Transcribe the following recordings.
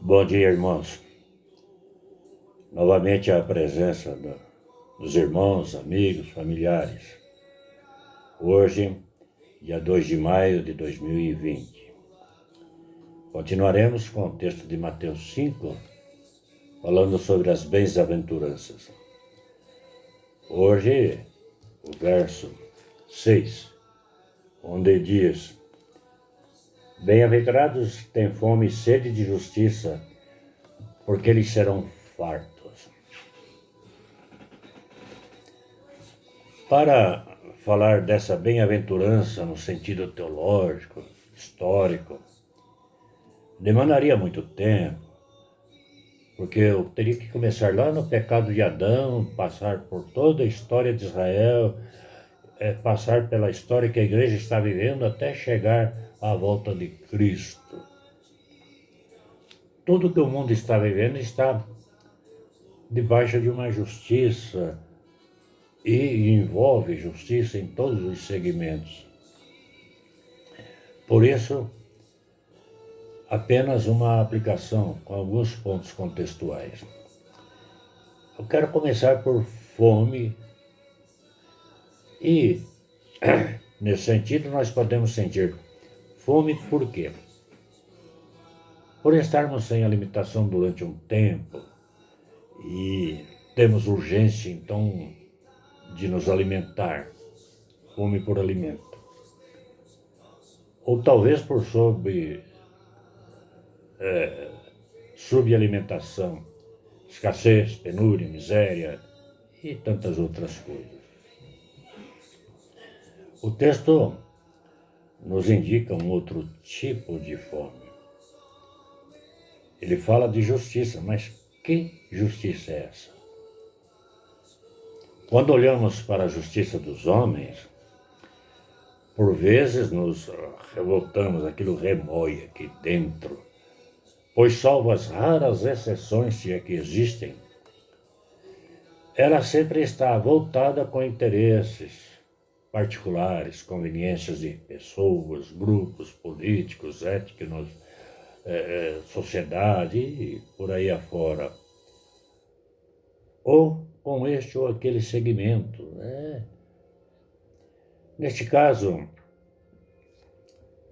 Bom dia, irmãos. Novamente a presença dos irmãos, amigos, familiares. Hoje, dia 2 de maio de 2020. Continuaremos com o texto de Mateus 5, falando sobre as bem-aventuranças. Hoje, o verso 6, onde diz: Bem-aventurados têm fome e sede de justiça, porque eles serão fartos. Para falar dessa bem-aventurança no sentido teológico, histórico, demandaria muito tempo, porque eu teria que começar lá no pecado de Adão, passar por toda a história de Israel, passar pela história que a igreja está vivendo até chegar à volta de Cristo. Tudo que o mundo está vivendo está debaixo de uma justiça e envolve justiça em todos os segmentos. Por isso, apenas uma aplicação com alguns pontos contextuais. Eu quero começar por fome e, nesse sentido, nós podemos sentir fome por quê? Por estarmos sem alimentação durante um tempo e temos urgência, então, de nos alimentar, fome por alimento. Ou talvez por subalimentação, escassez, penúria, miséria e tantas outras coisas. O texto nos indica um outro tipo de fome. Ele fala de justiça, mas que justiça é essa? Quando olhamos para a justiça dos homens, por vezes nos revoltamos, aquilo remói aqui dentro, pois salvo as raras exceções, se é que existem, ela sempre está voltada com interesses particulares, conveniências de pessoas, grupos políticos, étnicos, sociedade e por aí afora. Ou com este ou aquele segmento. Neste caso,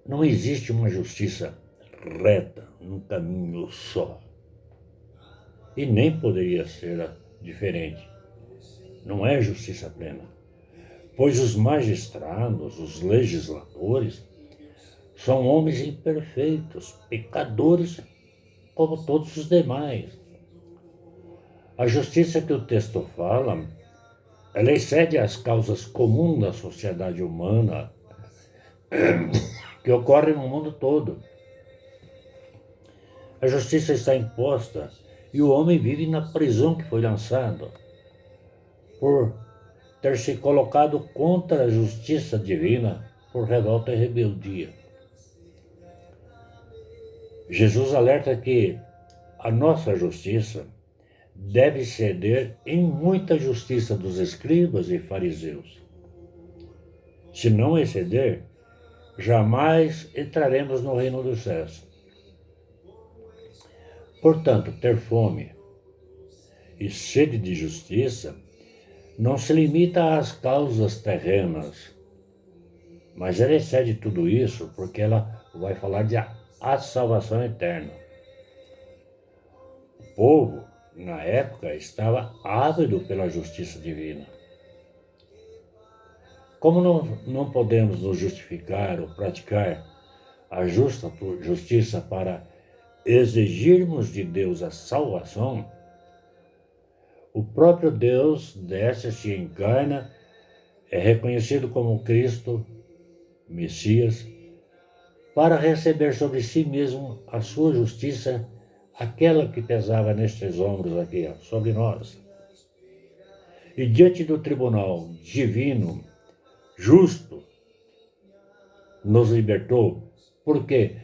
não existe uma justiça reta, num caminho só. E nem poderia ser diferente. Não é justiça plena. Pois os magistrados, os legisladores, são homens imperfeitos, pecadores como todos os demais. A justiça que o texto fala, ela excede as causas comuns da sociedade humana que ocorrem no mundo todo. A justiça está imposta e o homem vive na prisão que foi lançado por ter se colocado contra a justiça divina por revolta e rebeldia. Jesus alerta que a nossa justiça deve ceder em muita justiça dos escribas e fariseus. Se não exceder, jamais entraremos no reino dos céus. Portanto, ter fome e sede de justiça não se limita às causas terrenas, mas ela excede tudo isso porque ela vai falar de a salvação eterna. O povo, na época, estava ávido pela justiça divina. Como não podemos nos justificar ou praticar a justa justiça para exigirmos de Deus a salvação, o próprio Deus desce, se encarna, é reconhecido como Cristo, Messias, para receber sobre si mesmo a sua justiça, aquela que pesava nestes ombros aqui, sobre nós. E diante do tribunal divino, justo, nos libertou, porque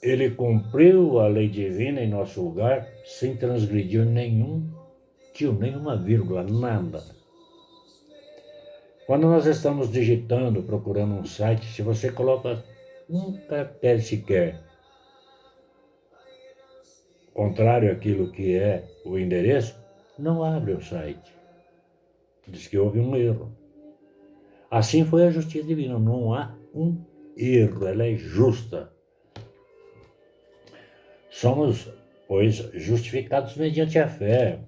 ele cumpriu a lei divina em nosso lugar, sem transgredir nenhuma vírgula, nada. Quando nós estamos digitando, procurando um site, se você coloca um caractere sequer contrário àquilo que é o endereço, não abre o site. Diz que houve um erro. Assim foi a justiça divina, não há um erro, ela é justa. Somos, pois, justificados mediante a fé,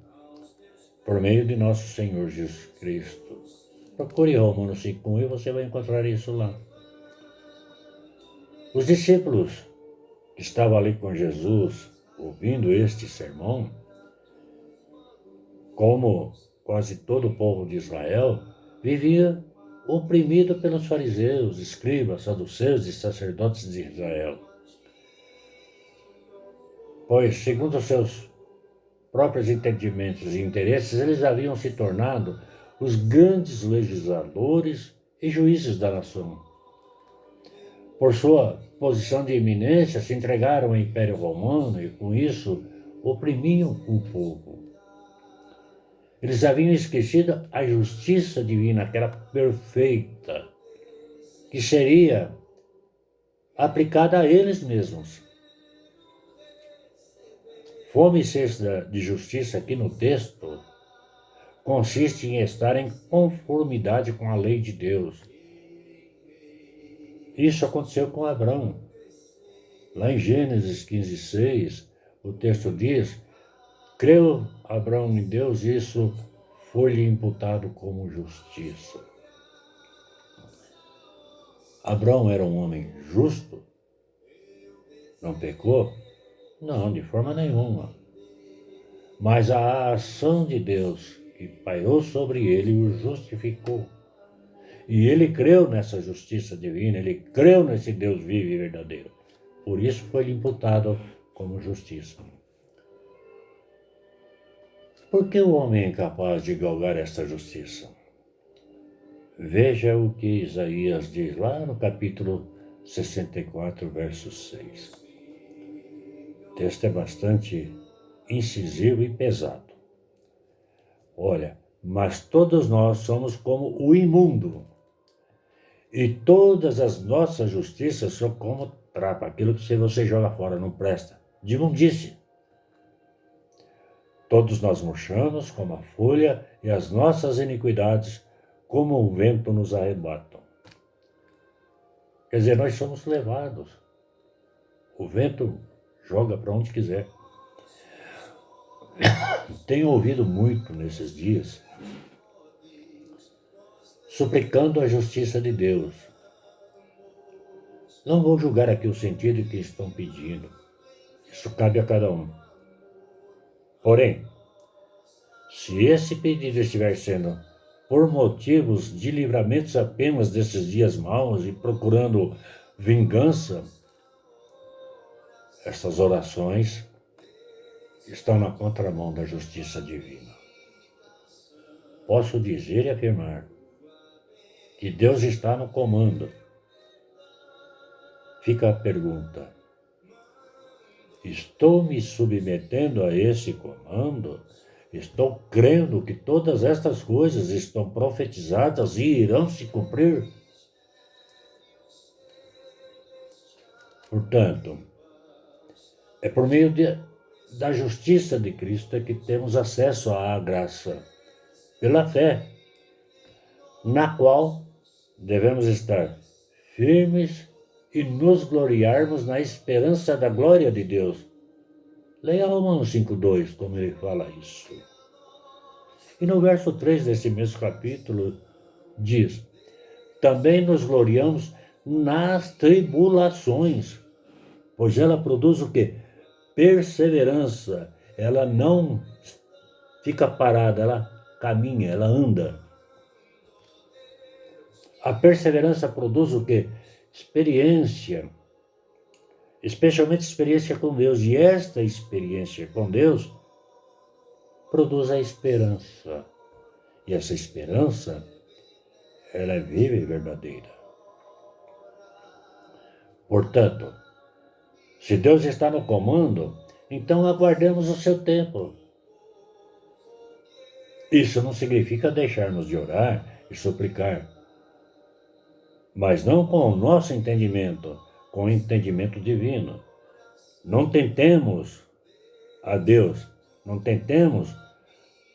por meio de nosso Senhor Jesus Cristo. Procure Romanos 5:1 e você vai encontrar isso lá. Os discípulos que estavam ali com Jesus, ouvindo este sermão, como quase todo o povo de Israel, vivia oprimido pelos fariseus, escribas, saduceus e sacerdotes de Israel. Pois, segundo os seus próprios entendimentos e interesses, eles haviam se tornado os grandes legisladores e juízes da nação. Por sua posição de eminência, se entregaram ao Império Romano e, com isso, oprimiam o povo. Eles haviam esquecido a justiça divina, aquela perfeita, que seria aplicada a eles mesmos. Fome e sede de justiça aqui no texto consiste em estar em conformidade com a lei de Deus. Isso aconteceu com Abraão. Lá em Gênesis 15:6, o texto diz: creu Abraão em Deus, e isso foi-lhe imputado como justiça. Abraão era um homem justo? Não pecou? Não, de forma nenhuma. Mas a ação de Deus que pairou sobre ele o justificou. E ele creu nessa justiça divina, ele creu nesse Deus vivo e verdadeiro. Por isso foi-lhe imputado como justiça. Por que o homem é incapaz de galgar esta justiça? Veja o que Isaías diz lá no capítulo 64, verso 6. O texto é bastante incisivo e pesado. Olha, mas todos nós somos como o imundo, e todas as nossas justiças são como trapo, aquilo que você joga fora, não presta, de imundície. Todos nós murchamos como a folha, e as nossas iniquidades como o vento nos arrebatam. Quer dizer, nós somos levados. O vento joga para onde quiser. Tenho ouvido muito nesses dias, suplicando a justiça de Deus. Não vou julgar aqui o sentido que estão pedindo. Isso cabe a cada um. Porém, se esse pedido estiver sendo por motivos de livramentos apenas desses dias maus e procurando vingança, essas orações estão na contramão da justiça divina. Posso dizer e afirmar que Deus está no comando. Fica a pergunta: estou me submetendo a esse comando? Estou crendo que todas estas coisas estão profetizadas e irão se cumprir? Portanto, é por meio da justiça de Cristo que temos acesso à graça, pela fé, na qual devemos estar firmes e nos gloriarmos na esperança da glória de Deus. Leia Romanos 5:2, como ele fala isso. E no verso 3 desse mesmo capítulo diz: também nos gloriamos nas tribulações, pois ela produz o quê? Perseverança. Ela não fica parada, ela caminha, ela anda. A perseverança produz o quê? Experiência, especialmente experiência com Deus. E esta experiência com Deus produz a esperança. E essa esperança, ela é viva e verdadeira. Portanto, se Deus está no comando, então aguardemos o seu tempo. Isso não significa deixarmos de orar e suplicar, mas não com o nosso entendimento, com o entendimento divino. Não tentemos a Deus. Não tentemos,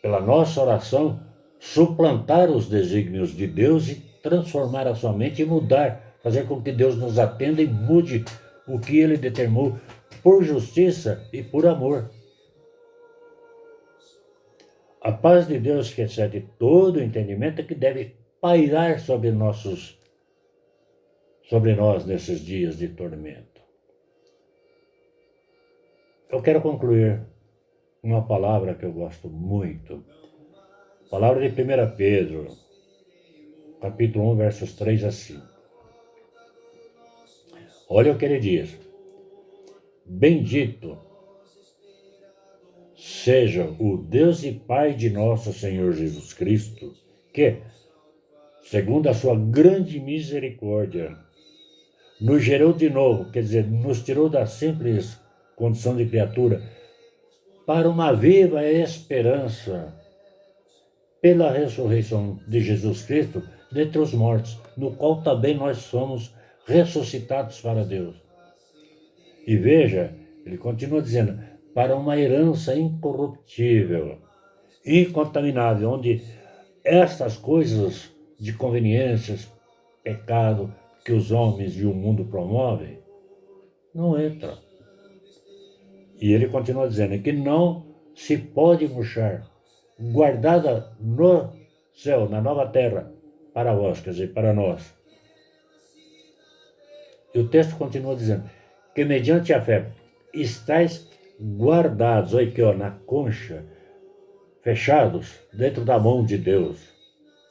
pela nossa oração, suplantar os desígnios de Deus e transformar a sua mente e mudar, fazer com que Deus nos atenda e mude o que Ele determinou por justiça e por amor. A paz de Deus, que excede todo o entendimento, é que deve pairar sobre nós nesses dias de tormento. Eu quero concluir uma palavra que eu gosto muito. Palavra de 1 Pedro, capítulo 1, versos 3 a 5. Olha o que ele diz. Bendito seja o Deus e Pai de nosso Senhor Jesus Cristo, que, segundo a sua grande misericórdia, nos gerou de novo, quer dizer, nos tirou da simples condição de criatura, para uma viva esperança, pela ressurreição de Jesus Cristo dentre os mortos, no qual também nós somos ressuscitados para Deus. E veja, ele continua dizendo, para uma herança incorruptível, incontaminável, onde estas coisas de conveniências, pecado que os homens e o mundo promovem, não entram. E ele continua dizendo que não se pode murchar, guardada no céu, na nova terra, para vós, quer dizer, para nós. E o texto continua dizendo que mediante a fé estáis guardados, olha aqui, ó, na concha, fechados dentro da mão de Deus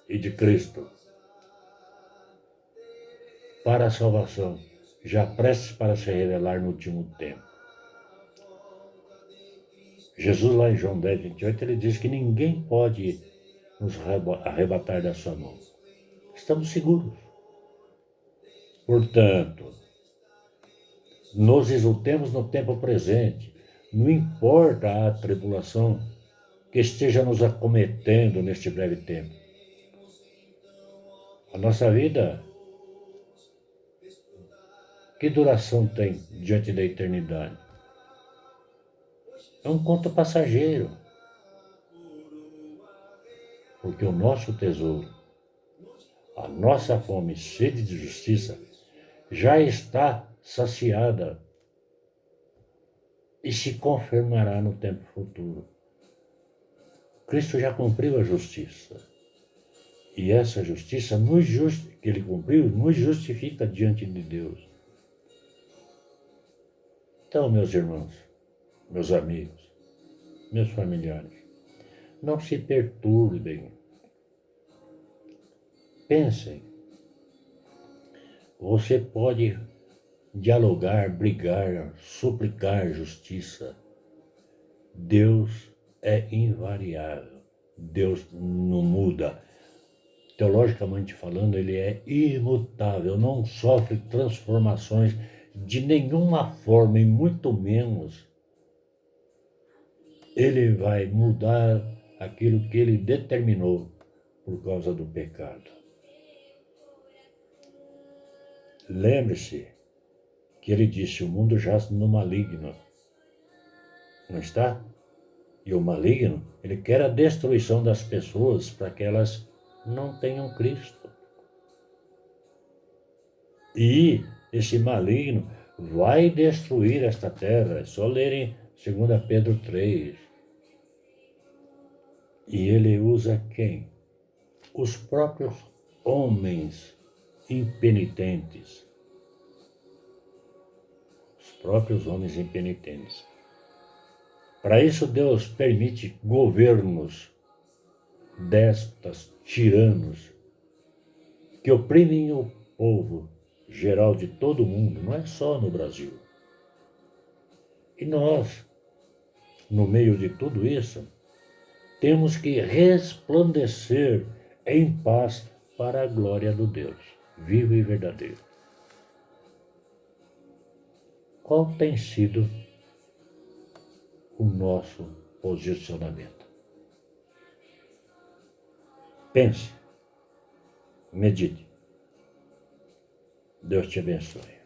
e de Cristo, para a salvação, já prestes para se revelar no último tempo. Jesus, lá em João 10, 28, ele diz que ninguém pode nos arrebatar da sua mão. Estamos seguros. Portanto, nos exultemos no tempo presente. Não importa a tribulação que esteja nos acometendo neste breve tempo. A nossa vida, que duração tem diante da eternidade? É um conto passageiro. Porque o nosso tesouro, a nossa fome e sede de justiça já está saciada e se confirmará no tempo futuro. Cristo já cumpriu a justiça. E essa justiça que ele cumpriu nos justifica diante de Deus. Então, meus irmãos, meus amigos, meus familiares, não se perturbem. Pensem. Você pode dialogar, brigar, suplicar justiça. Deus é invariável. Deus não muda. Teologicamente falando, ele é imutável, não sofre transformações de nenhuma forma, e muito menos ele vai mudar aquilo que ele determinou por causa do pecado. Lembre-se que ele disse, o mundo jaz no maligno. Não está? E o maligno, ele quer a destruição das pessoas para que elas não tenham Cristo. E esse maligno vai destruir esta terra. É só lerem 2 Pedro 3. E ele usa quem? Os próprios homens impenitentes. Os próprios homens impenitentes. Para isso Deus permite governos, déspotas, tiranos, que oprimem o povo geral de todo o mundo, não é só no Brasil. E nós, no meio de tudo isso, temos que resplandecer em paz para a glória do Deus vivo e verdadeiro. Qual tem sido o nosso posicionamento? Pense, medite. Deus te abençoe.